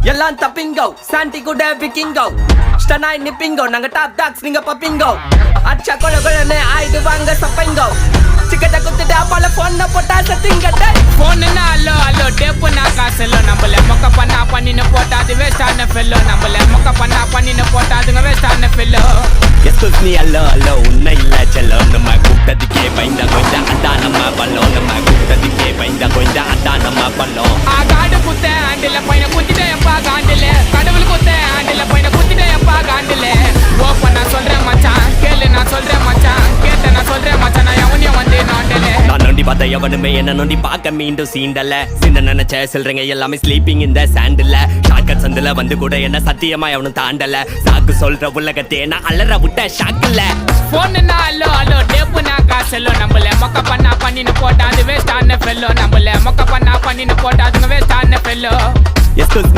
எல்லாம் தப்பிங்கோ சாண்டி கூட விக்கிங்கோ ஸ்டனாய் நிப்பிங்கோ நாங்க டாப் டாக்ஸ் நீங்க பப்பிங்கோ அச்சா கொல கொலனே ஆயிடுவாங்க சப்பைங்கோ சிக்கட்ட குத்துட்டு அப்பால போன் போட்டா சத்திங்கட்ட போன்னா அல்லோ அல்லோ டேப்பு நான் காசெல்லோ நம்மள மொக்க பண்ணா பண்ணின்னு போட்டா அது வேஸ்டான ஃபெல்லோ நம்மள மொக்க பண்ணா பண்ணின்னு போட்டா அதுங்க வேஸ்டான ஃபெல்லோ எஸ்கூஸ் மீ அல்லோ அல்லோ உன்னை இல்ல செல்லோ நம்ம கூட்டத்துக்கே பயந்த கொஞ்சம் அட்டா நம்ம பல்லோம் நம்ம கூட்டத்துக்கே பயந்த கொஞ்சம் அட்டா நம்ம பல்லோம் காடு குத்த ஆண்டில பையனை குத்திட்டேன் எப்பா காண்டில கடவுள் குத்த ஆண்டில பையனை குத்திட்டேன் எப்பா காண்டில ஓப்பன் நான் சொல்றேன் மச்சான் கேளு நான் சொல்றேன் மச்சான் கேட்ட நான் சொல்றேன் மச்சான் நான் எவனையும் வந்து நாட்டல நான் நொண்டி பார்த்த எவனுமே என்ன நொண்டி பார்க்க மீண்டும் சீண்டல சின்ன நினைச்ச சில்றங்க எல்லாமே ஸ்லீப்பிங் இந்த சாண்டில் ஷாக்கட் சந்தில வந்து கூட என்ன சத்தியமா எவனும் தாண்டல சாக்கு சொல்ற உலகத்தே நான் அலற விட்ட ஷாக்கில்ல போன்னா அல்லோ அல்லோ டேப்பு நான் காசெல்லோ நம்மள மொக்க பண்ணா பண்ணின்னு போட்டா அது வேஸ்டான ஃபெல்லோ நம்மள மொக்க பண்ணா பண்ணின்னு போட்டா அதுங்க வேஸ்டான ஃபெல்லோ எஸ்கூஸ்